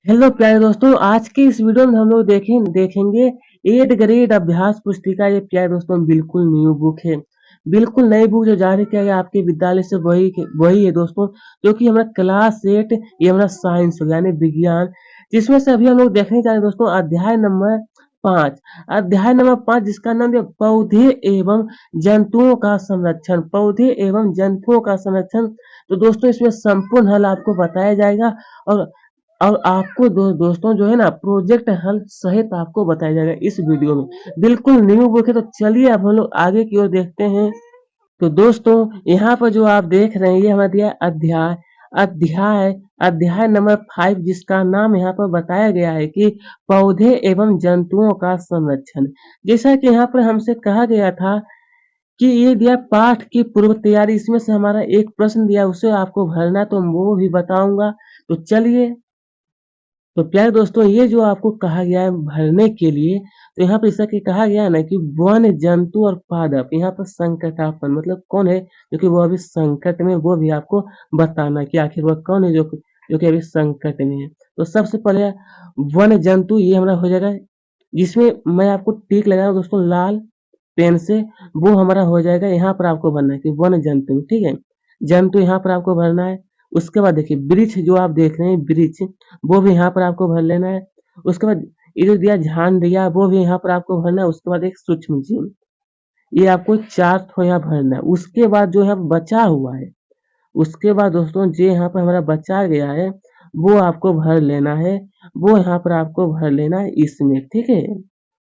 Hello प्यारे दोस्तों, आज के इस वीडियो में हम लोग देखेंगे 8th ग्रेड अभ्यास पुस्तिका। ये प्यारे दोस्तों बिल्कुल न्यू बुक है, बिल्कुल नई बुक जो जारी किया गया आपके विद्यालय से वही है दोस्तों। जो कि हमारा क्लास 8 ये हमारा साइंस हो गया यानी विज्ञान, जिसमें से अभी हम लोग देखने जा रहे हैं दोस्तों अध्याय नंबर 5। अध्याय नंबर 5 जिसका नाम है पौधे एवं जंतुओं का संरक्षण। पौधे एवं जंतुओं का संरक्षण। तो दोस्तों इसमें संपूर्ण हल आपको बताया जाएगा और आपको दोस्तों जो है ना प्रोजेक्ट हल सहित आपको बताया जाएगा इस वीडियो में। बिल्कुल न्यू बुक है, तो चलिए अब हम लोग आगे की ओर देखते हैं। तो दोस्तों यहाँ पर जो आप देख रहे हैं ये हमारा दिया अध्याय अध्याय अध्याय नंबर 5, जिसका नाम यहाँ पर बताया गया है कि पौधे एवं जंतुओं का संरक्षण। जैसा कि यहाँ पर हमसे कहा गया था कि ये दिया पाठ की पूर्व तैयारी, इसमें से हमारा एक प्रश्न दिया उसे आपको भरना, तो वो भी बताऊंगा। तो चलिए, तो प्यारे दोस्तों ये जो आपको कहा गया है भरने के लिए, तो यहाँ पर जैसा कि कहा गया है ना कि वन जंतु और पादप, यहाँ पर संकटापन मतलब कौन है जो कि वो अभी संकट में, वो भी आपको बताना है कि आखिर वह कौन है जो कि अभी संकट में है। तो सबसे पहले वन जंतु ये हमारा हो जाएगा, जिसमें मैं आपको टिक लगा रहा हूँ दोस्तों लाल पेन से, वो हमारा हो जाएगा। यहाँ पर आपको भरना है कि वन जंतु, ठीक है, जंतु यहाँ पर आपको भरना है। उसके बाद देखिए वृक्ष जो आप देख रहे हैं वृक्ष, वो भी यहाँ पर आपको भर लेना है। उसके बाद ये जो दिया ध्यान दिया वो भी यहाँ पर आपको भरना है। उसके बाद एक सूक्ष्म जीव, ये आपको 4 ठो यहाँ भरना है। उसके बाद जो यहाँ बचा हुआ है, उसके बाद दोस्तों जो यहाँ पर हमारा बचा गया है वो आपको भर लेना है। वो यहाँ पर आपको भर लेना है इसमें, ठीक है।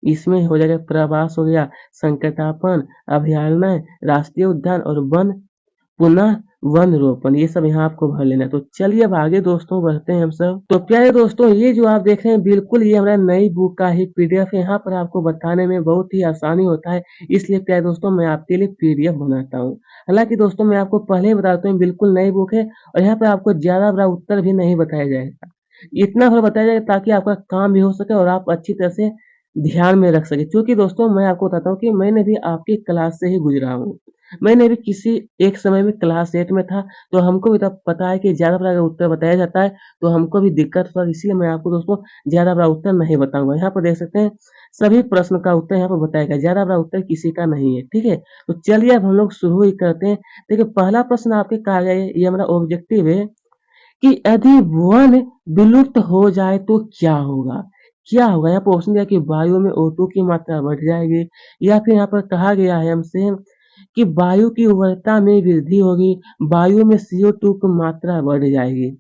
इसमें हो जाएगा प्रवास हो गया, संकटापन, अभयारण्य, राष्ट्रीय उद्यान और वन, पुनः वन रोपण, ये सब यहाँ आपको भर लेना है। तो चलिए अब आगे दोस्तों बढ़ते हैं हम सब। तो प्यारे दोस्तों ये जो आप देख रहे हैं बिल्कुल ये हमारा नई बुक का ही पीडीएफ है। यहाँ पर आपको बताने में बहुत ही आसानी होता है, इसलिए प्यारे दोस्तों मैं आपके लिए पीडीएफ बनाता हूँ। हालांकि दोस्तों मैं आपको पहले ही बता देता हूँ बिल्कुल नई बुक है, और यहाँ पर आपको ज्यादा बड़ा उत्तर भी नहीं बताया जाएगा, इतना भर बताया जाएगा ताकि आपका काम भी हो सके और आप अच्छी तरह से ध्यान में रख सके। क्योंकि दोस्तों मैं आपको बताता हूँ कि मैंने भी आपकी क्लास से ही गुजरा हूँ, मैंने भी किसी एक समय में क्लास 8 में था, तो हमको भी तब पता है कि ज़्यादा बड़ा अगर उत्तर बताया जाता है तो हमको भी दिक्कत होता है, इसलिए मैं आपको दोस्तों ज़्यादा बड़ा उत्तर नहीं बताऊँगा। यहाँ पर देख सकते हैं सभी प्रश्न का उत्तर यहाँ पर बताया गया, ज़्यादा बड़ा उत्तर किसी का नहीं है, ठीक है। तो चलिए अब हम लोग शुरू ही करते हैं। देखिए पहला प्रश्न आपके कहा गया है, ये हमारा ऑब्जेक्टिव है कि यदि वन विलुप्त हो जाए तो क्या होगा? क्या होगा? यहाँ पर ऑप्शन दिया कि वायु में O2 की मात्रा बढ़ जाएगी, या फिर यहाँ पर कहा गया है हमसे कि वायु की उर्वरता में वृद्धि होगी, वायु में CO2 की मात्रा बढ़ जाएगी।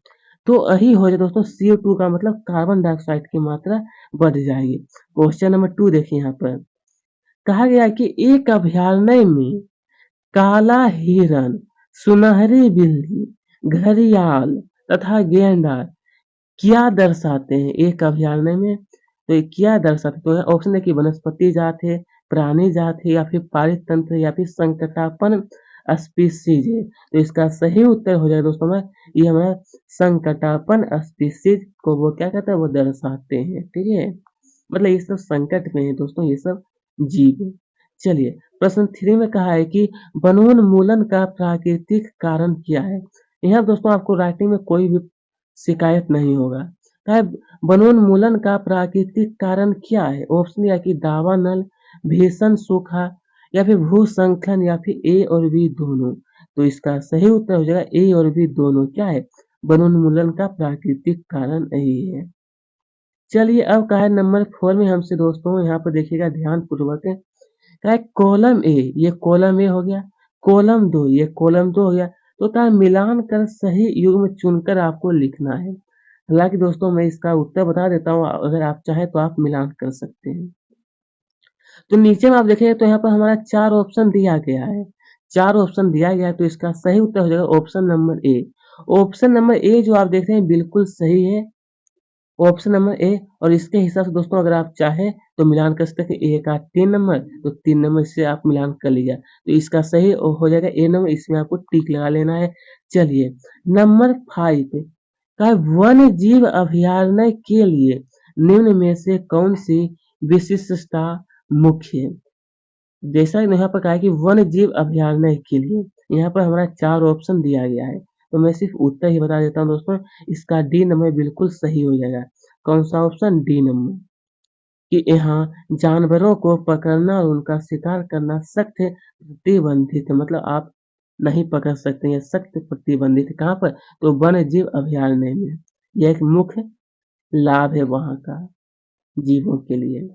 तो यही हो जाए दोस्तों, CO2 का मतलब कार्बन डाइऑक्साइड की मात्रा बढ़ जाएगी। क्वेश्चन नंबर 2 देखिए यहाँ पर कहा गया है कि एक अभयारण्य में काला हिरण, सुनहरी बिल्ली, घड़ियाल तथा गेंडा क्या दर्शाते हैं एक अभयारण्य में? तो ये क्या दर्शाते हैं? तो ऑप्शन है कि वनस्पति जात है, प्राणी जात है, या फिर पारितंत्र, या फिर संकटापन स्पीसीज है। तो इसका सही उत्तर हो जाएगा दोस्तों हमारा, ये हमारा संकटापन स्पीसीज को वो क्या कहते हैं, वो दर्शाते हैं, ठीक है। मतलब ये सब संकट में है दोस्तों, ये सब जीव। चलिए प्रश्न 3 में कहा है कि वनोन्मूलन का प्राकृतिक कारण क्या है? यहाँ दोस्तों आपको राइटिंग में कोई भी शिकायत नहीं होगा। है वनोन्मूलन का प्राकृतिक कारण क्या है? ऑप्शन या कि दावानल, भीषण सूखा, या फिर भूस्खलन, या फिर ए और बी दोनों। तो इसका सही उत्तर हो जाएगा ए और बी दोनों। क्या है? वनोन्मूलन का प्राकृतिक कारण यही है। चलिए अब कहा है नंबर 4 में हमसे दोस्तों, यहाँ पर देखिएगा ध्यान पूर्वक। कहा है कॉलम ए, ये कॉलम ए हो गया, कॉलम 2 ये कॉलम 2 हो गया। तो कहा है मिलान कर सही युग्म चुनकर आपको लिखना है। हालांकि दोस्तों मैं इसका उत्तर बता देता हूँ, अगर आप चाहें तो आप मिलान कर सकते हैं। तो नीचे में आप देखेंगे तो यहाँ पर हमारा 4 ऑप्शन दिया गया है, 4 ऑप्शन दिया गया है। तो इसका सही उत्तर हो जाएगा option number A. Option number A जो आप देख रहे हैं बिल्कुल सही है, ऑप्शन नंबर ए। और इसके हिसाब से दोस्तों अगर आप चाहें तो मिलान कर सकते हैं कि ए का 3 नंबर, तो 3 नंबर से आप मिलान कर लीजिए। तो इसका सही हो जाएगा ए नंबर, इसमें आपको टिक लगा लेना है। चलिए नंबर 5 का वन्य जीव अभयारण्य के लिए निम्न में से कौन सी विशिष्टता मुख्य है? जैसा यहाँ पर कहा है कि वन्य जीव अभयारण्य के लिए, यहाँ पर हमारा 4 ऑप्शन दिया गया है, तो मैं सिर्फ उत्तर ही बता देता हूँ दोस्तों। इसका डी नंबर बिल्कुल सही हो जाएगा। कौन सा ऑप्शन? डी नंबर, कि यहाँ जानवरों को पकड़ना और उनका शिकार करना सख्त प्रतिबंधित है, मतलब आप नहीं पकड़ सकते हैं, सख्त प्रतिबंधित है। कहाँ पर? तो वन्य जीव अभयारण्य में। यह एक मुख्य लाभ है वहाँ का जीवों के लिए।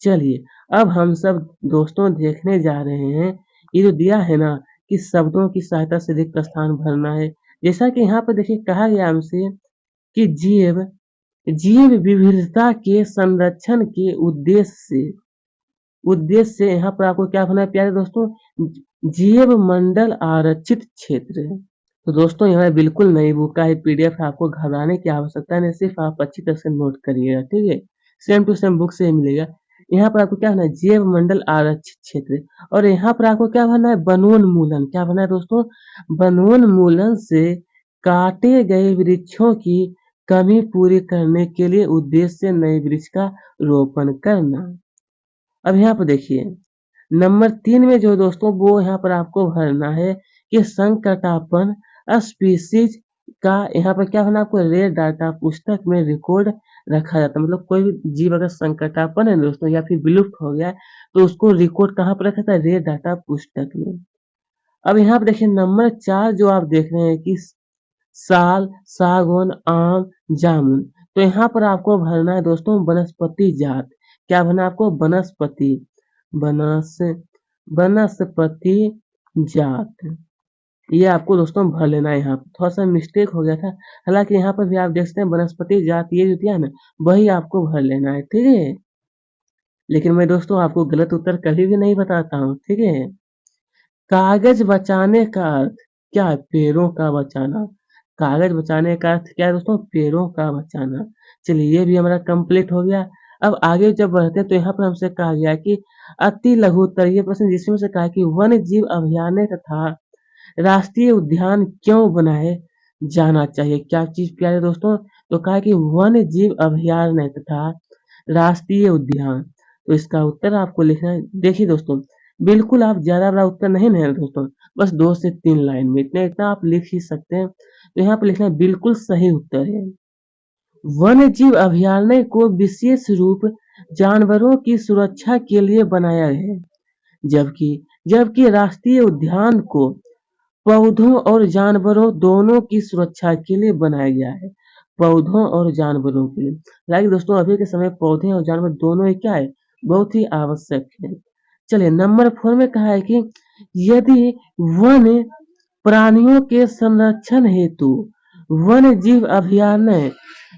चलिए, अब हम सब दोस्तों देखने जा रहे हैं, ये जो दिया है ना कि शब्दों की सहायता से रिक्त स्थान भरना है। जैसा कि यहाँ पर देखिए कहा गया हमसे कि जीव विविधता के संरक्षण के उद्देश्य से यहाँ पर आपको क्या भरना है प्यारे दोस्तों? जीव मंडल आरक्षित क्षेत्र है। तो दोस्तों यहाँ बिल्कुल नई बुक का पीडीएफ है, आपको घबराने की आवश्यकता नहीं, सिर्फ आप अच्छी तरह से नोट करिएगा, ठीक है? सेम टू सेम बुक से ही मिलेगा। यहाँ पर आपको क्या भरना है? जैव मंडल आरक्षित क्षेत्र। और यहाँ पर आपको क्या भरना है? वनोन्मूलन। क्या भरना है दोस्तों? वनोन्मूलन से काटे गए वृक्षों की कमी पूरी करने के लिए उद्देश्य से नए वृक्ष का रोपण करना। अब यहाँ पर देखिए नंबर 3 में जो दोस्तों वो यहाँ पर आपको भरना है कि संकटापन स्पीसीज का यहाँ पर क्या होना, आपको रेयर डाटा पुस्तक में रिकॉर्ड रखा जाता है। मतलब कोई भी जीव अगर संकटापन है दोस्तों या फिर विलुप्त हो गया है तो उसको रिकॉर्ड कहाँ पर रखा जाता है? रेयर डाटा पुस्तक में। अब यहाँ पर देखिए नंबर 4 जो आप देख रहे हैं कि साल, सागौन, आम, जामुन। तो यहाँ पर आपको भरना है दोस्तों वनस्पति जात। क्या भरना है आपको? बनस वनस्पति जात। ये आपको दोस्तों भर लेना है। यहाँ थोड़ा सा मिस्टेक हो गया था, हालांकि यहाँ पर भी आप देख सकते हैं वनस्पति जात ये जो दिया है ना वही आपको भर लेना है, ठीक है? लेकिन मैं दोस्तों आपको गलत उत्तर कभी भी नहीं बताता हूँ, ठीक है? कागज बचाने का अर्थ क्या है? पेड़ों का बचाना। कागज बचाने का अर्थ क्या है दोस्तों? पेड़ों का बचाना। चलिए ये भी हमारा कंप्लीट हो गया। अब आगे जब बढ़ते हैं तो यहाँ पर हमसे कहा गया है कि अति लघु उत्तर ये प्रश्न जिसमें से कहा है कि वन्य जीव अभयारण्य तथा राष्ट्रीय उद्यान क्यों बनाए जाना चाहिए? क्या चीज प्यारे दोस्तों? तो कहा है कि वन्य जीव अभयारण्य तथा राष्ट्रीय उद्यान। तो इसका उत्तर आपको लिखना है। देखिए दोस्तों बिल्कुल आप ज्यादा बड़ा उत्तर नहीं है दोस्तों, बस 2 से 3 लाइन में इतना आप लिख ही सकते हैं। तो यहाँ पर लिखना है बिल्कुल सही उत्तर है। वन्य जीव अभयारण्य को विशेष रूप जानवरों की सुरक्षा के लिए बनाया है, जबकि जबकि राष्ट्रीय उद्यान को पौधों और जानवरों दोनों की सुरक्षा के लिए बनाया गया है। पौधों और जानवरों के लिए, हालांकि दोस्तों अभी के समय पौधे और जानवर दोनों ही क्या है? बहुत ही आवश्यक है। चलिए नंबर 4 में कहा है कि यदि वन्य प्राणियों के संरक्षण हेतु वन्य जीव अभयारण्य,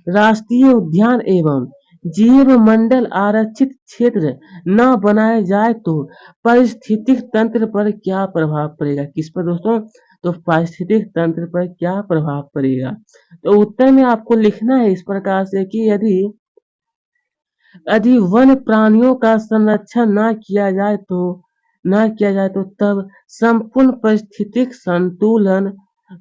राष्ट्रीय उद्यान एवं जीव मंडल आरक्षित क्षेत्र न बनाए जाए तो पारिस्थितिक तंत्र पर क्या प्रभाव पड़ेगा? किस पर दोस्तों? तो पारिस्थितिक तंत्र पर क्या प्रभाव पड़ेगा? तो उत्तर में आपको लिखना है इस प्रकार से कि यदि वन्य प्राणियों का संरक्षण न किया जाए तो तब संपूर्ण पारिस्थितिक संतुलन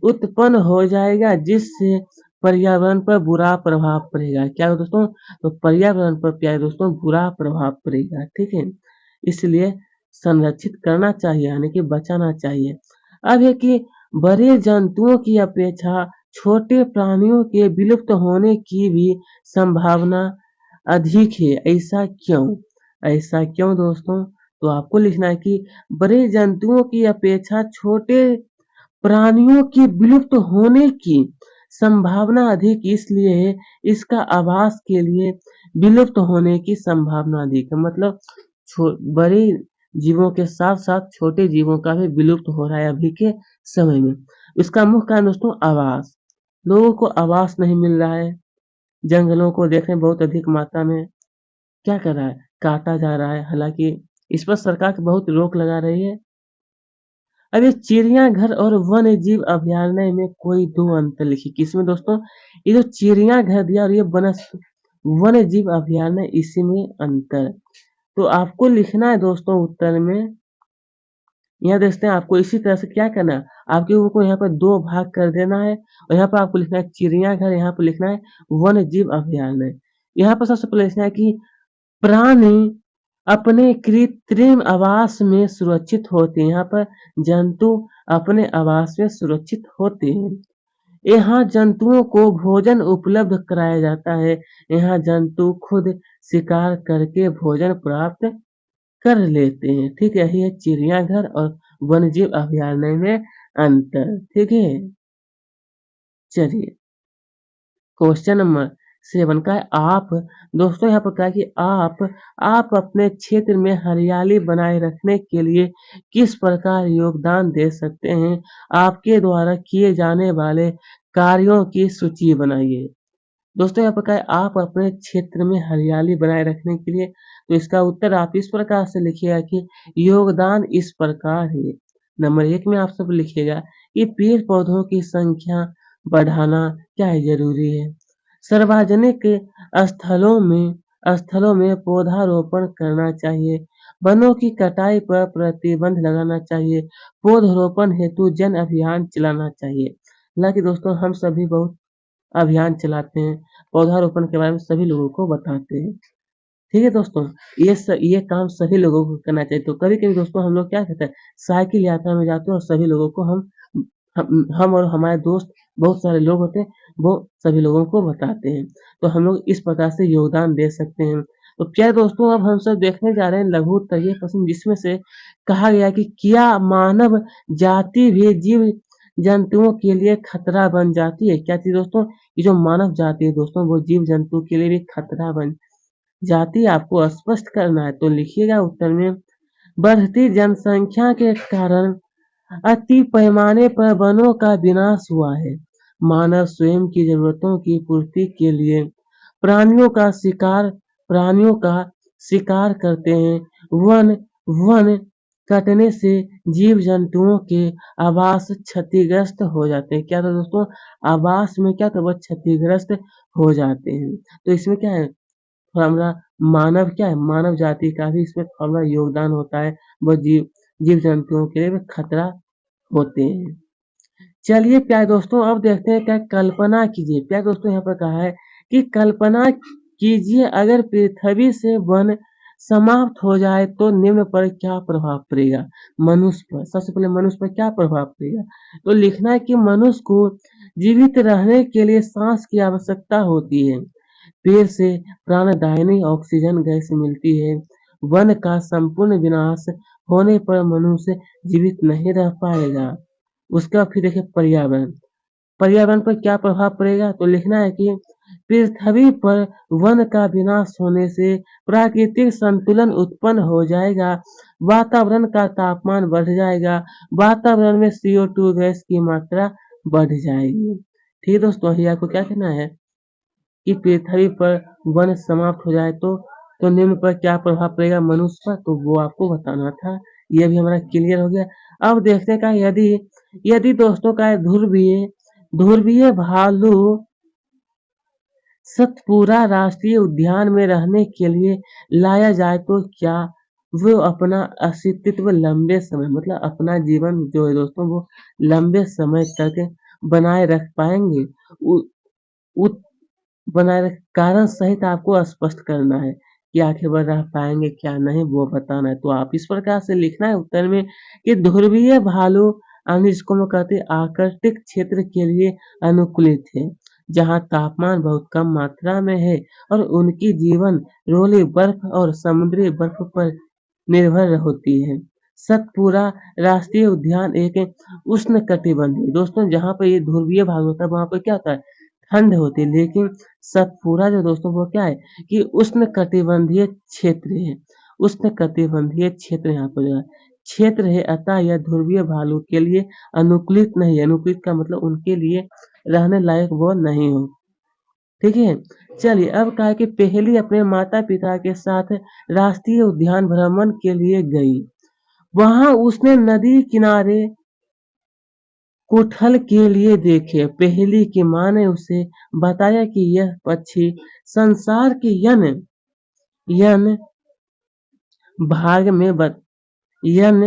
उत्पन्न हो जाएगा, जिससे पर्यावरण पर बुरा प्रभाव पड़ेगा। क्या है दोस्तों? तो पर्यावरण पर प्यारे दोस्तों बुरा प्रभाव पड़ेगा, ठीक है? इसलिए संरक्षित करना चाहिए यानी कि बचाना चाहिए। अब है कि बड़े जंतुओं की अपेक्षा छोटे प्राणियों के विलुप्त होने की भी संभावना अधिक है। ऐसा क्यों? ऐसा क्यों दोस्तों? तो आपको लिखना है कि बड़े जंतुओं की अपेक्षा छोटे प्राणियों के विलुप्त होने की संभावना अधिक इसलिए है, इसका आवास के लिए विलुप्त होने की संभावना अधिक है। मतलब बड़े जीवों के साथ साथ छोटे जीवों का भी विलुप्त हो रहा है अभी के समय में। इसका मुख्य कारण दोस्तों आवास। लोगों को आवास नहीं मिल रहा है, जंगलों को देखें बहुत अधिक मात्रा में क्या कर रहा है? काटा जा रहा है। हालांकि इस पर सरकार बहुत रोक लगा रही है। अब ये चिड़ियाघर और वन्य जीव अभयारण्य में कोई दो अंतर लिखिए। किसमें दोस्तों? ये जो चिड़ियाघर दिया और ये वन्य जीव अभयारण्य, इसी में अंतर। तो आपको लिखना है दोस्तों उत्तर में, यहाँ देखते हैं आपको इसी तरह से क्या करना है, आपके को यहाँ पर 2 भाग कर देना है और यहाँ पर आपको लिखना है चिड़ियाघर, यहाँ पर लिखना है वन्य जीव अभयारण्य। यहाँ पर सबसे पहले लिखना है कि प्राणी अपने कृत्रिम आवास में सुरक्षित होते हैं। यहाँ पर जंतु अपने आवास में सुरक्षित होते हैं। यहाँ जंतुओं को भोजन उपलब्ध कराया जाता है। यहाँ जंतु खुद शिकार करके भोजन प्राप्त कर लेते हैं। ठीक है, यही है चिड़ियाघर और वन्यजीव अभयारण्य में अंतर। ठीक है, चलिए क्वेश्चन नंबर 7 का है आप। दोस्तों यहाँ पर क्या है कि आप अपने क्षेत्र में हरियाली बनाए रखने के लिए किस प्रकार योगदान दे सकते हैं? आपके द्वारा किए जाने वाले कार्यों की सूची बनाइए। दोस्तों यहाँ पर क्या है आप अपने क्षेत्र में हरियाली बनाए रखने के लिए, तो इसका उत्तर आप इस प्रकार से लिखिएगा कि योगदान इस प्रकार है। नंबर 1 में आप सब लिखिएगा कि पेड़ पौधों की संख्या बढ़ाना क्या है जरूरी है। सार्वजनिक स्थलों में पौधारोपण करना चाहिए। वनों की कटाई पर प्रतिबंध लगाना चाहिए। पौधरोपण हेतु जन अभियान चलाना चाहिए। हालांकि दोस्तों हम सभी बहुत अभियान चलाते हैं, पौधारोपण के बारे में सभी लोगों को बताते हैं। ठीक है दोस्तों, ये काम सभी लोगों को करना चाहिए। तो कभी-कभी दोस्तों हम लोग क्या करते हैं, साइकिल यात्रा में जाते हैं और सभी लोगों को हम और हमारे दोस्त बहुत सारे लोग होते हैं, वो सभी लोगों को बताते हैं। तो हम लोग इस प्रकार से योगदान दे सकते हैं। तो क्या दोस्तों अब हम सब देखने जा रहे हैं लघु उत्तरीय प्रश्न, जिसमें से कहा गया कि क्या मानव जाति भी जीव जंतुओं के लिए खतरा बन जाती है? क्या चीज़ दोस्तों? ये जो मानव जाति है दोस्तों, वो जीव जंतु के लिए भी खतरा बन जाती है। आपको स्पष्ट करना है, तो लिखिएगा उत्तर में। बढ़ती जनसंख्या के कारण अति पैमाने पर वनों का विनाश हुआ है। मानव स्वयं की जरूरतों की पूर्ति के लिए प्राणियों का शिकार प्राणियों का शिकार करते हैं। वन वन कटने से जीव जंतुओं के आवास क्षतिग्रस्त हो जाते हैं। क्या था दोस्तों? आवास में क्या था, वह क्षतिग्रस्त हो जाते हैं। तो इसमें क्या है, थोड़ा मानव क्या है, मानव जाति का भी इसमें थोड़ा योगदान होता है। वह जीव जंतुओं के लिए भी खतरा होते हैं। चलिए प्यारे दोस्तों अब देखते हैं, क्या कल्पना कीजिए। प्यारे दोस्तों यहाँ पर कहा है कि कल्पना कीजिए अगर पृथ्वी से वन समाप्त हो जाए तो निम्न पर क्या प्रभाव पड़ेगा? मनुष्य पर। सबसे पहले मनुष्य पर क्या प्रभाव पड़ेगा? तो लिखना है कि मनुष्य को जीवित रहने के लिए सांस की आवश्यकता होती है। पेड़ से प्राणदायिनी ऑक्सीजन गैस मिलती है। वन का संपूर्ण विनाश होने पर मनुष्य जीवित नहीं रह पाएगा। उसका फिर देखिए पर्यावरण। पर्यावरण पर क्या प्रभाव पड़ेगा? तो लिखना है कि पृथ्वी पर वन का विनाश होने से प्राकृतिक संतुलन उत्पन्न हो जाएगा। वातावरण का तापमान बढ़ जाएगा। वातावरण में CO2 गैस की मात्रा बढ़ जाएगी। ठीक है दोस्तों, ये आपको क्या कहना है कि पृथ्वी पर वन समाप्त हो जाए तो निम्न पर क्या प्रभाव पड़ेगा मनुष्य पर, तो वो आपको बताना था। ये भी हमारा क्लियर हो गया। अब देखते का यदि यदि दोस्तों का ध्रुवीय ध्रुवीय भालू सतपुरा राष्ट्रीय उद्यान में रहने के लिए लाया जाए तो क्या वो अपना अस्तित्व लंबे समय, मतलब अपना जीवन जो है दोस्तों, वो लंबे समय तक बनाए रख पाएंगे? उ, उ, बनाए रख कारण सहित आपको स्पष्ट करना है कि आखिर वह रह पाएंगे क्या नहीं, वो बताना है। तो आप इस प्रकार से लिखना है उत्तर में कि ध्रुवीय भालू जिसको हम कहते हैं आर्कटिक क्षेत्र के लिए अनुकूलित है, जहाँ तापमान बहुत कम मात्रा में है और उनकी जीवन रोली बर्फ और समुद्री बर्फ पर निर्भर होती है। सतपुरा राष्ट्रीय उद्यान एक उष्णकटिबंधीय, दोस्तों जहाँ पर ये ध्रुवीय भाग होता है वहाँ पर क्या होता है, ठंड होती है। लेकिन सतपुरा जो दोस्तों वो क्या है कि उष्णकटिबंधीय क्षेत्र है। उष्णकटिबंधीय क्षेत्र यहाँ पर जो है क्षेत्र है, अतः यह ध्रुवीय भालू के लिए अनुकूलित नहीं है। अनुकूलित का मतलब उनके लिए रहने लायक वो नहीं हो। ठीक है, चलिए अब कहा कि पहली अपने माता पिता के साथ राष्ट्रीय उद्यान भ्रमण के लिए गई। वहां उसने नदी किनारे कुठल के लिए देखे। पहली की माँ ने उसे बताया कि यह पक्षी संसार के यन भाग में यन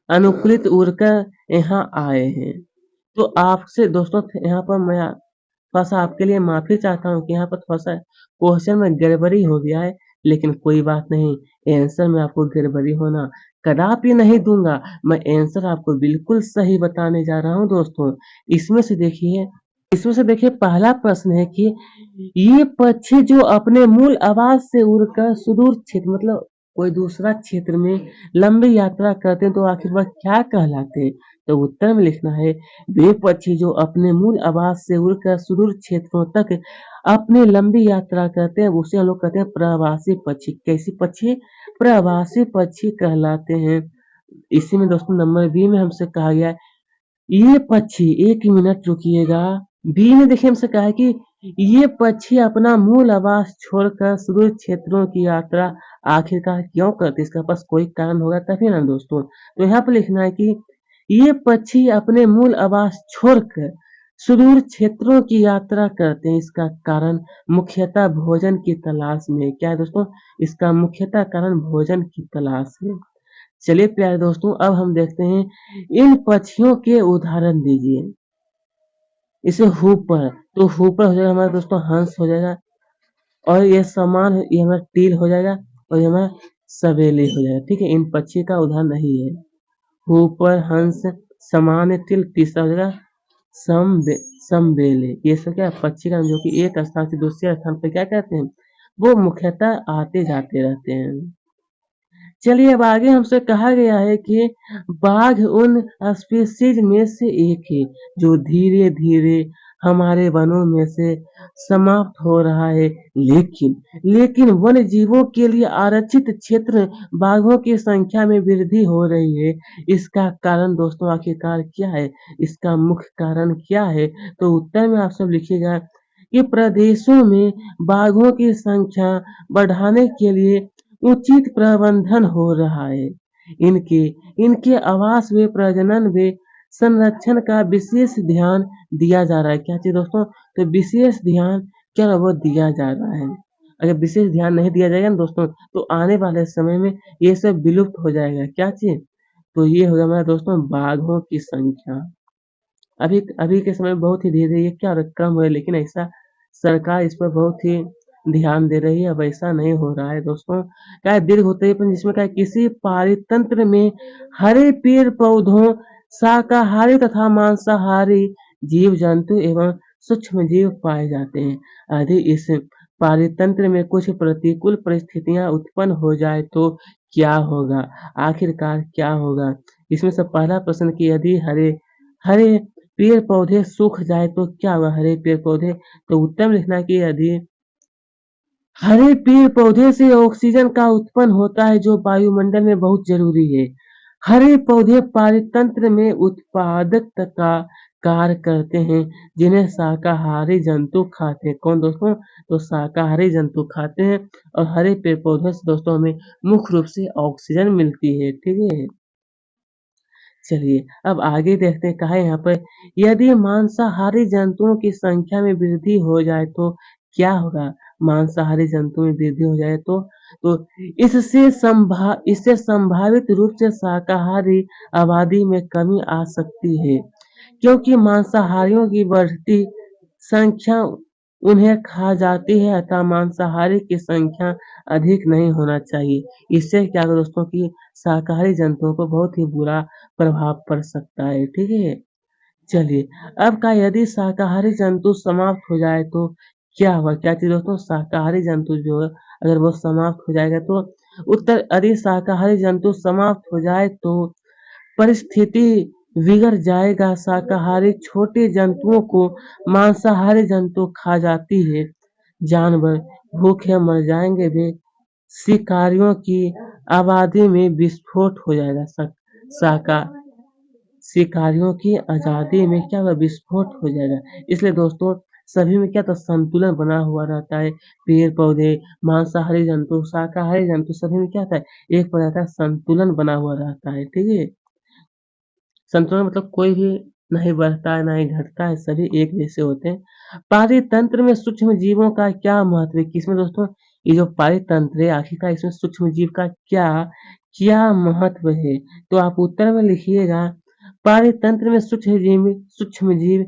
अनुकूलित उड़कर यहाँ आए हैं। तो आपसे दोस्तों यहाँ पर मैं थोड़ा सा आपके लिए माफी चाहता हूँ कि यहाँ पर थोड़ा सा क्वेश्चन में गड़बड़ी हो गया है, लेकिन कोई बात नहीं, आंसर में आपको गड़बड़ी होना कदापि नहीं दूंगा। मैं आंसर आपको बिल्कुल सही बताने जा रहा हूँ दोस्तों। इसमें से देखिए इसमें से देखिए पहला प्रश्न है कि ये पक्षी जो अपने मूल आवाज से उड़कर सुदूर क्षेत्र मतलब कोई दूसरा क्षेत्र में लंबी यात्रा करते हैं तो आखिर वह क्या कहलाते हैं? तो उत्तर में लिखना है वे पक्षी जो अपने मूल आवाज से उड़कर सुदूर क्षेत्रों तक अपनी लंबी यात्रा करते हैं उसे हम लोग कहते हैं प्रवासी पक्षी। कैसी पक्षी? प्रवासी पक्षी कहलाते हैं। इसी में दोस्तों नंबर बी में हमसे कहा गया है ये पक्षी, एक मिनट रुकिएगा। बी में देखिए हमसे कहा है कि ये पक्षी अपना मूल आवास छोड़कर सुदूर क्षेत्रों की यात्रा आखिरकार क्यों करते हैं? इसके पास कोई कारण होगा तभी ना दोस्तों। तो यहाँ पर लिखना है कि ये पक्षी अपने मूल आवास छोड़कर सुदूर क्षेत्रों की यात्रा करते हैं। इसका कारण मुख्यतः भोजन की तलाश में है। क्या है दोस्तों? इसका मुख्यतः कारण भोजन की तलाश है। चलिए प्यारे दोस्तों अब हम देखते हैं इन पक्षियों के उदाहरण दीजिए। इसे हुपर तो हुपर हो जाएगा हमारा दोस्तों हंस हो जाएगा और ये समान ये हमारा टील हो जाएगा और ये हमारा सवेली हो जाएगा। ठीक है इन पक्षी का उदाहरण नहीं है। हुपर हंस समान टील तीसरा हो जाएगा समबेले। ये सब क्या पक्षी का जो कि एक स्थान से दूसरे स्थान पर क्या कहते हैं वो मुख्यतः आते जाते रहते हैं। चलिए अब आगे हमसे कहा गया है कि बाघ उन स्पीशीज में से एक है जो धीरे धीरे हमारे वनों में से समाप्त हो रहा है लेकिन वन्य जीवों के लिए आरक्षित क्षेत्र बाघों की संख्या में वृद्धि हो रही है। इसका कारण दोस्तों आखिरकार क्या है? इसका मुख्य कारण क्या है? तो उत्तर में आप सब लिखिएगा कि प्रदेशों में बाघों की संख्या बढ़ाने के लिए उचित प्रबंधन हो रहा है। इनके इनके आवास व प्रजनन व संरक्षण का विशेष ध्यान दिया जा रहा है। क्या चीज दोस्तों? तो विशेष ध्यान क्या है वो दिया जा रहा है। अगर विशेष ध्यान नहीं दिया जाएगा ना दोस्तों तो आने वाले समय में ये सब विलुप्त हो जाएगा। क्या चीज? तो ये होगा हमारा दोस्तों बाघों की संख्या। अभी अभी के समय में बहुत ही धीरे धीरे ये क्या हो रहा है कम हो रहा है लेकिन ऐसा सरकार इस पर बहुत ही ध्यान दे रही है। अब ऐसा नहीं हो रहा है दोस्तों। क्या है दीर्घ उत्तरीपन जिसमें क्या है किसी पारितंत्र में हरे पेड़ पौधों शाकाहारी तथा मांसाहारी जीव जंतु एवं सूक्ष्म जीव पाए जाते हैं। यदि इस पारितंत्र में कुछ प्रतिकूल परिस्थितियां उत्पन्न हो जाए तो क्या होगा? आखिरकार क्या होगा? इसमें से पहला प्रश्न कि यदि हरे हरे पेड़ पौधे सूख जाए तो क्या होगा? हरे पेड़ पौधे तो उत्तर में लिखना है कि यदि हरे पेड़ पौधे से ऑक्सीजन का उत्पन्न होता है जो वायुमंडल में बहुत जरूरी है। हरे पौधे पारितंत्र में उत्पादकता का कार्य करते हैं जिन्हें शाकाहारी जंतु खाते हैं। कौन दोस्तों? तो शाकाहारी जंतु खाते हैं और हरे पेड़ पौधे से दोस्तों हमें मुख्य रूप से ऑक्सीजन मिलती है। ठीक है चलिए अब आगे देखते हैं कहा है यहाँ पर यदि मांसाहारी जंतुओं की संख्या में वृद्धि हो जाए तो क्या होगा? मांसाहारी जंतुओं में वृद्धि हो जाए तो इससे संभावित रूप से शाकाहारी आबादी में कमी आ सकती है क्योंकि मांसाहारियों की बढ़ती संख्या उन्हें खा जाती है अतः मांसाहारी की संख्या अधिक नहीं होना चाहिए। इससे क्या होगा दोस्तों कि शाकाहारी जंतुओं को बहुत ही बुरा प्रभाव पड़ सकता है। ठीक है चलिए अब का यदि शाकाहारी जंतु समाप्त हो जाए तो क्या होगा? क्या चीज दोस्तों? शाकाहारी जंतु जो है अगर वो समाप्त हो जाएगा तो उत्तर यदि शाकाहारी जंतु समाप्त हो जाए तो परिस्थिति बिगड़ जाएगा। शाकाहारी छोटे जंतुओं को मांसाहारी जंतु खा जाती है। जानवर भूखे मर जाएंगे वे शिकारियों की आबादी में विस्फोट हो जाएगा। शाका शिकारियों की आजादी में क्या होगा? विस्फोट हो जाएगा। इसलिए दोस्तों सभी में क्या तो संतुलन बना हुआ रहता है। पेड़ पौधे मांसाहारी जंतु शाकाहारी जंतु सभी में क्या होता है एक प्रकार का संतुलन बना हुआ रहता है। ठीक है संतुलन मतलब कोई भी नहीं बढ़ता है ना ही घटता है सभी एक जैसे होते हैं। पारितंत्र में सूक्ष्म जीवों का क्या महत्व है? किसमें दोस्तों? ये जो पारितंत्र है आखिरकार इसमें सूक्ष्म जीव का क्या क्या महत्व है? तो आप उत्तर में लिखिएगा पारितंत्र में सूक्ष्म जीव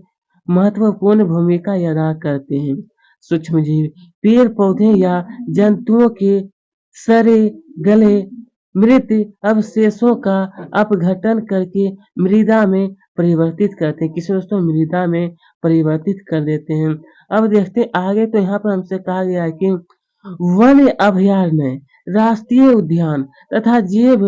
महत्वपूर्ण भूमिका अदा करते हैं। सूक्ष्म जीव पेड़ पौधे या जंतुओं के सरे गले मृत अवशेषों का अपघटन करके मृदा में परिवर्तित करते हैं। किसे दोस्तों? मृदा में परिवर्तित कर देते हैं। अब देखते हैं आगे, तो यहाँ पर हमसे कहा गया है कि वन अभयारण्य, राष्ट्रीय उद्यान तथा जैव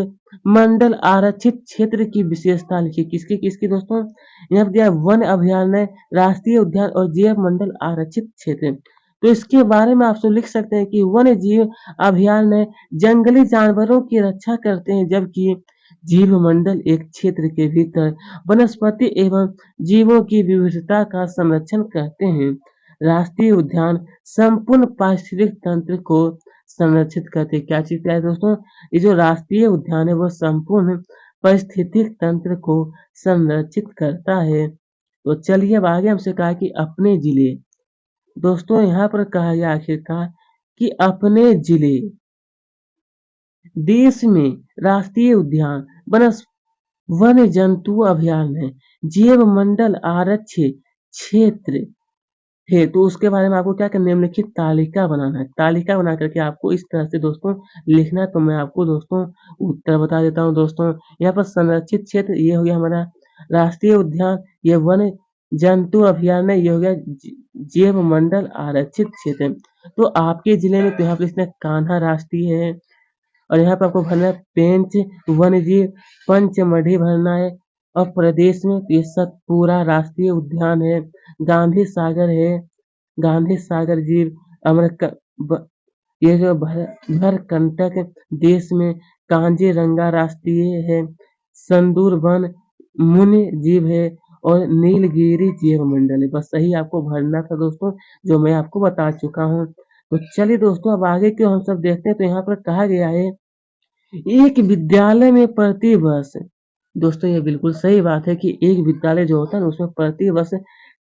मंडल आरक्षित क्षेत्र की विशेषता लिखिए। किसकी किसकी दोस्तों? यहाँ पर दिया है वन अभयारण्य, राष्ट्रीय उद्यान और जैव मंडल आरक्षित क्षेत्र। तो इसके बारे में आप सब लिख सकते हैं कि वन्य जीव अभयारण्य जंगली जानवरों की रक्षा करते हैं, जबकि जीव मंडल एक क्षेत्र के भीतर वनस्पति एवं जीवों की विविधता का संरक्षण करते हैं। राष्ट्रीय उद्यान संपूर्ण पारिस्थितिक तंत्र को संरक्षित करते हैं। क्या चीज क्या है दोस्तों? ये जो राष्ट्रीय उद्यान है वो संपूर्ण पारिस्थितिक तंत्र को संरक्षित करता है। तो चलिए अब आगे हमसे कहा कि अपने जिले, दोस्तों यहाँ पर कहा गया आखिरकार कि अपने जिले देश में राष्ट्रीय उद्यान, वन्य जंतु अभयारण्य, जैव मंडल आरक्षित क्षेत्र है। तो उसके बारे में आपको क्या करना है? निम्नलिखित तालिका बनाना है। तालिका बना करके आपको इस तरह से दोस्तों लिखना है। तो मैं आपको दोस्तों उत्तर बता देता हूँ। दोस्तों यहाँ पर संरक्षित क्षेत्र ये हो गया हमारा राष्ट्रीय उद्यान, ये वन जंतु अभयारण्य, ये हो गया जैव मंडल आरक्षित क्षेत्र। तो आपके जिले में तो यहाँ पर इसमें कान्हा राष्ट्रीय है, और यहाँ पे आपको भरना है पेंच वन्यजीव पंचमढ़ी भरना है। और प्रदेश में तो ये सतपुरा राष्ट्रीय उद्यान है, गांधी सागर है, गांधी सागर जीव अमर ये जो भरकंटक देश में कांजीरंगा राष्ट्रीय है, संदूरबन मुनि जीव है और नीलगिरी जीव मंडल है। बस सही आपको भरना था दोस्तों, जो मैं आपको बता चुका हूँ। तो चलिए दोस्तों अब आगे क्यों हम सब देखते हैं। तो यहाँ पर कहा गया है एक विद्यालय में प्रति वर्ष, दोस्तों ये बिल्कुल सही बात है कि एक विद्यालय जो होता है ना उसमें प्रति वर्ष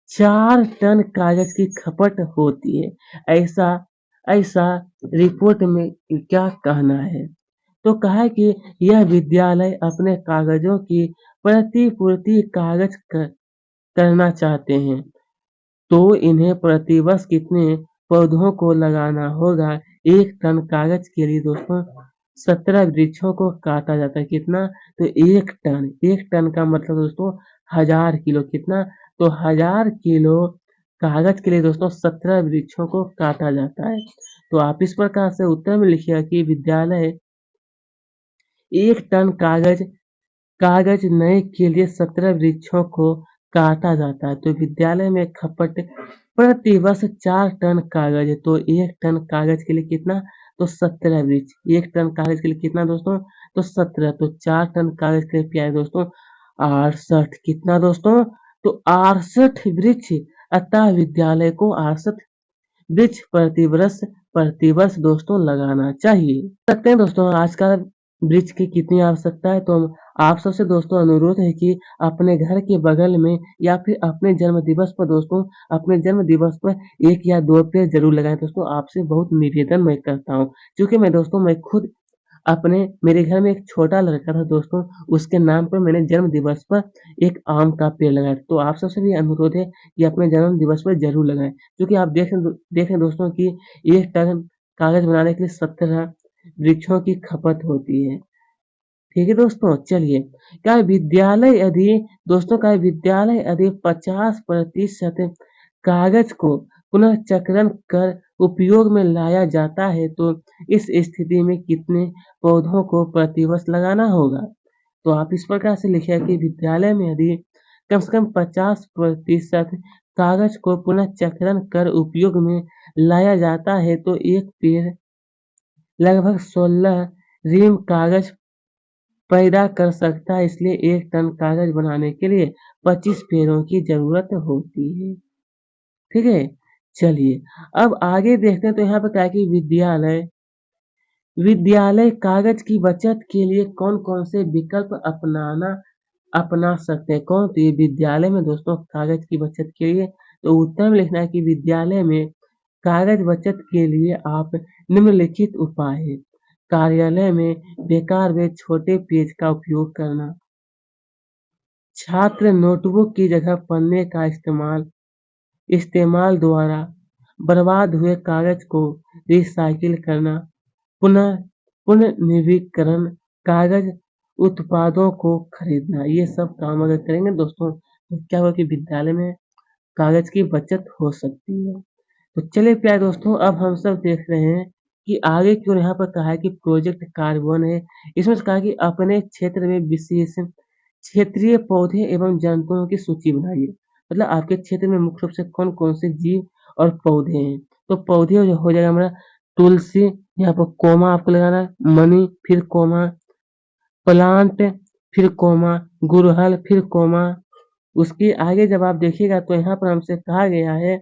4 टन कागज की खपत होती है। ऐसा ऐसा रिपोर्ट में क्या कहना है? तो कहा है कि यह विद्यालय अपने कागजों की प्रतिपूर्ति करना चाहते हैं, तो इन्हें प्रतिवर्ष कितने पौधों को लगाना होगा? 1 टन कागज के लिए दोस्तों 17 वृक्षों को काटा जाता है। कितना? तो 1 टन का मतलब दोस्तों 1000 किलो। कितना? तो 1000 किलो कागज के लिए दोस्तों 17 वृक्षों को काटा जाता है। तो आप इस प्रकार से उत्तर में लिखिएगा कि विद्यालय 1 टन कागज नए के लिए 17 वृक्षों को काटा जाता है। तो विद्यालय में खपत प्रति वर्ष 4 टन कागज है। तो 1 टन कागज के लिए कितना? तो 17 वृक्ष। 1 टन कागज के लिए कितना दोस्तों? तो 17। तो 4 टन कागज के लिए क्या है दोस्तों? 68। कितना दोस्तों? तो 68 वृक्ष, अतः विद्यालय को 68 वृक्ष प्रतिवर्ष दोस्तों लगाना चाहिए। सकते हैं दोस्तों आज का वृक्ष की कितनी आवश्यकता है। तो आप सबसे दोस्तों अनुरोध है कि अपने घर के बगल में या फिर अपने जन्म दिवस पर दोस्तों, अपने जन्म दिवस पर 1 या 2 पेड़ जरूर लगाएं। दोस्तों आपसे बहुत निवेदन मैं करता हूँ, क्योंकि मैं खुद अपने मेरे घर में एक छोटा लड़का था दोस्तों, उसके नाम पर मैंने जन्म दिवस पर एक आम का पेड़ लगाया। तो आप सबसे भी अनुरोध है कि अपने जन्म दिवस पर जरूर लगाएं, क्योंकि आप देखें दोस्तों कि 1 टन कागज बनाने के लिए 17 वृक्षों की खपत होती है। ठीक है दोस्तों, चलिए क्या विद्यालय यदि 50% कागज को पुनर्चक्रण कर उपयोग में लाया जाता है, तो इस स्थिति में कितने पौधों को प्रतिवर्ष लगाना होगा? तो आप इस प्रकार से लिखिए कि विद्यालय में यदि कम से कम 50% कागज को पुनर्चक्रण कर उपयोग में लाया जाता है, तो एक पेड़ लगभग 16 रीम कागज पैदा कर सकता है। इसलिए 1 टन कागज बनाने के लिए 25 पेड़ों की जरूरत होती है। ठीक है, चलिए अब आगे देखते हैं। तो यहाँ पर क्या है कि विद्यालय कागज की बचत के लिए कौन कौन से विकल्प अपना सकते हैं। कौन? तो ये विद्यालय में दोस्तों कागज की बचत के लिए, तो उत्तर में लिखना है कि विद्यालय में कागज बचत के लिए आप निम्नलिखित उपाय है। कार्यालय में बेकार व छोटे पेज का उपयोग करना, छात्र नोटबुक की जगह पन्ने का इस्तेमाल द्वारा बर्बाद हुए कागज को रिसाइकिल करना, पुनर्नवीनीकरण कागज उत्पादों को खरीदना, ये सब काम अगर करेंगे दोस्तों तो क्या होगा कि विद्यालय में कागज की बचत हो सकती है। तो चलिए प्यारे दोस्तों, अब हम सब देख रहे हैं कि आगे की ओर यहाँ पर कहा है कि प्रोजेक्ट कार्बन है। इसमें से कहा है कि अपने क्षेत्र में विशेष क्षेत्रीय पौधे एवं जंतुओं की सूची बनाइए। मतलब आपके क्षेत्र में मुख्य रूप से कौन-कौन से जीव और पौधे हैं। तो पौधे हो जाएगा हमारा तुलसी, यहाँ पर कोमा आपको लगाना है, मनी फिर कोमा, प्लांट फिर कोमा, गुड़हल फिर कोमा। उसके आगे जब आप देखिएगा तो यहाँ पर हमसे कहा गया है,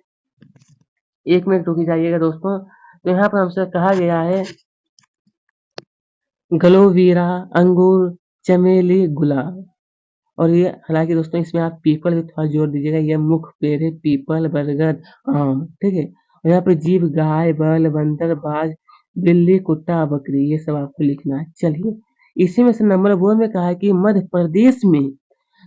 1 मिनट रुक जाइएगा दोस्तों। तो यहाँ पर हमसे कहा गया है एलोवेरा, अंगूर, चमेली, गुलाब। और ये हालाँकि दोस्तों इसमें आप पीपल भी थोड़ा जोड़ दीजिएगा, ये मुख्य पेड़ है पीपल, बरगद, आम, ठीक है? और यहाँ पे जीव गाय, बैल, बंदर, बाज, बिल्ली, कुत्ता, बकरी, ये सब आपको लिखना है। चलिए, इसी में से नंबर 2 में कहा है कि मध्य प्रदेश में,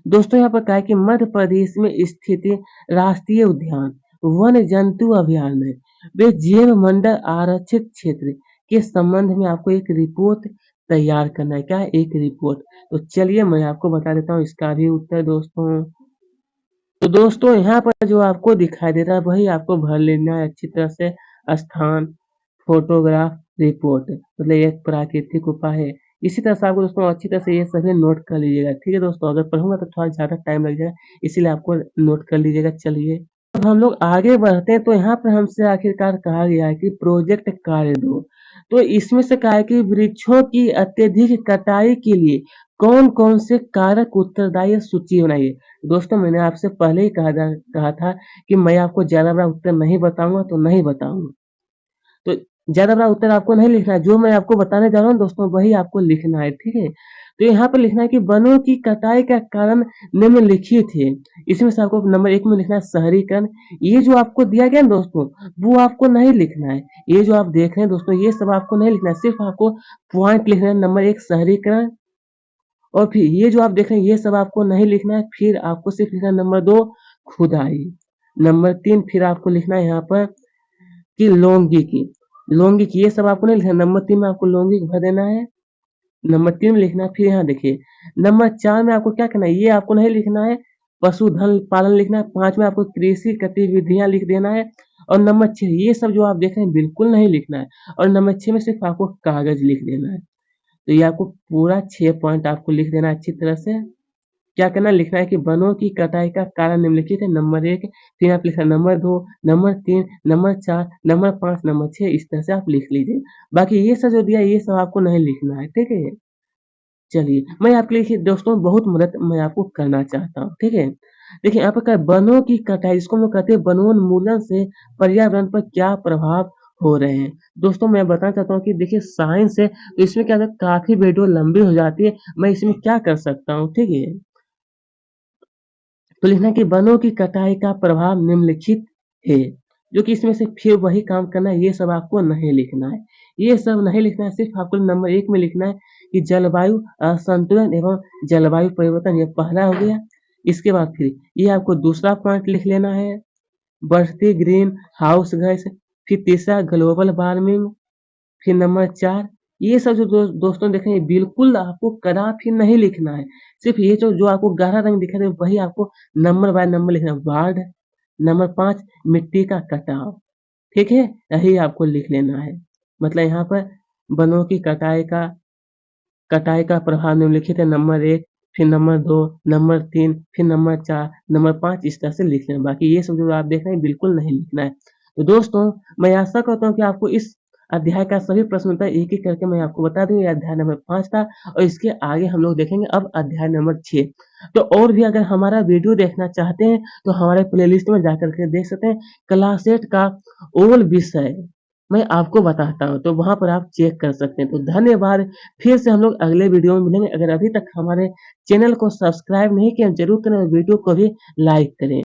दोस्तों यहाँ पर कहा है कि मध्य प्रदेश में स्थित राष्ट्रीय उद्यान वन जंतु अभयारण्य वे जैव मंडल आरक्षित क्षेत्र के संबंध में आपको एक रिपोर्ट तैयार करना है। क्या है? एक रिपोर्ट। तो चलिए मैं आपको बता देता हूँ इसका भी उत्तर दोस्तों। तो दोस्तों यहाँ पर जो आपको दिखाई दे रहा है वही आपको भर लेना है अच्छी तरह से। स्थान, फोटोग्राफ, रिपोर्ट, मतलब एक प्राकृतिक उपाय है। इसी तरह से आपको दोस्तों अच्छी तरह से ये सभी नोट कर लीजिएगा। ठीक है दोस्तों, अगर पढ़ूंगा तो थोड़ा ज़्यादा टाइम लग जाएगा, इसीलिए आपको नोट कर लीजिएगा। चलिए अब हम लोग आगे बढ़ते हैं। तो यहाँ पर हमसे आखिरकार कहा गया है कि प्रोजेक्ट कार्य 2। तो इसमें से कहा है कि वृक्षों की अत्यधिक कटाई के लिए कौन-कौन से कारक उत्तरदायी है, सूची बनाइए। दोस्तों मैंने आपसे पहले ही कहा था कि मैं आपको ज़्यादा बड़ा उत्तर नहीं बताऊँगा तो नहीं बताऊँगा। तो ज़्यादा बड़ा उत्तर आपको नहीं लिखना है, जो मैं आपको बताने जा रहा हूँ दोस्तों वही आपको लिखना है, ठीक है? तो यहाँ पर लिखना है कि वनों की कटाई का कारण निम्नलिखित है। इसमें से आपको नंबर 1 में लिखना है शहरीकरण। ये जो आपको दिया गया ना दोस्तों, वो आपको नहीं लिखना है। ये जो आप देख रहे हैं दोस्तों, ये सब आपको नहीं लिखना है, सिर्फ आपको पॉइंट लिखना है। नंबर 1 शहरीकरण, और फिर ये जो आप देख रहे हैं ये सब आपको नहीं लिखना है। फिर आपको सिर्फ लिखना है नंबर 2 खुदाई। नंबर 3 फिर आपको लिखना है यहाँ पर कि लौंगिक, ये सब आपको नहीं लिखना। नंबर 3 में आपको लौंगिक भर देना है। नंबर 3 में लिखना है। फिर यहाँ देखिए नंबर 4 में आपको क्या करना है, ये आपको नहीं लिखना है। पशुधन पालन लिखना है। 5 में आपको कृषि गतिविधियां लिख देना है। और नंबर 6 ये सब जो आप देख रहे हैं बिल्कुल नहीं लिखना है। और नंबर 6 में सिर्फ आपको कागज लिख देना है। तो ये आपको पूरा 6 पॉइंट आपको लिख देना है अच्छी तरह से। क्या करना है, लिखना है कि वनों की कटाई का कारण निम्नलिखित है। नंबर 1, फिर आप लिखना number 2, number 3, number 4, number 5, number 6, इस तरह से आप लिख लीजिए। बाकी ये सब जो दिया है ये सब आपको नहीं लिखना है, ठीक है? चलिए, मैं आपके लिए दोस्तों बहुत मदद मैं आपको करना चाहता हूँ, ठीक है? देखिए यहाँ पर क्या है, वनों की कटाई जिसको हम लोग कहते हैं वनोन्मूलन से पर्यावरण पर क्या प्रभाव हो रहे हैं। दोस्तों मैं बताना चाहता हूँ कि देखिए साइंस है तो इसमें क्या होता है, काफ़ी वीडियो लंबी हो जाती है। मैं इसमें क्या कर सकता हूँ, ठीक है? तो लिखना है कि वनों की कटाई का प्रभाव निम्नलिखित है, जो कि इसमें से फिर वही काम करना है, ये सब आपको नहीं लिखना है। ये सब नहीं लिखना है, सिर्फ आपको नंबर 1 में लिखना है कि जलवायु असंतुलन एवं जलवायु परिवर्तन, ये पहला हो गया। इसके बाद फिर ये आपको दूसरा पॉइंट लिख लेना है, बढ़ती ग्रीन हाउस गैस। फिर तीसरा ग्लोबल वार्मिंग। फिर नंबर 4 ये सब जो दोस्तों देख रहे हैं बिल्कुल आपको कदापि नहीं लिखना है। सिर्फ ये जो आपको गहरा रंग दिखाई दे वही आपको नंबर बाय नंबर लिखना है। बाढ़, नंबर 5 मिट्टी का कटाव, ठीक है? यही आपको लिख लेना है। मतलब यहाँ पर वनों की कटाई का प्रभाव निम्नलिखित है। नंबर 1, फिर नंबर 2, नंबर 3, फिर नंबर 4, नंबर 5, इस तरह से लिख लेना। बाकी ये सब जो आप देख रहे हैं बिल्कुल नहीं लिखना है। तो दोस्तों मैं आशा करता हूँ कि आपको इस अध्याय का सभी प्रश्न उत्तर एक-एक करके मैं आपको बता दूँ। ये अध्याय नंबर 5 था और इसके आगे हम लोग देखेंगे अब अध्याय नंबर 6। तो और भी अगर हमारा वीडियो देखना चाहते हैं तो हमारे प्लेलिस्ट में जाकर के देख सकते हैं। क्लास 8 का ओल विषय मैं आपको बताता हूँ, तो वहाँ पर आप चेक कर सकते हैं। तो धन्यवाद। फिर से हम लोग अगले वीडियो में मिलेंगे। अगर अभी तक हमारे चैनल को सब्सक्राइब नहीं किया ज़रूर करें और वीडियो को भी लाइक करें।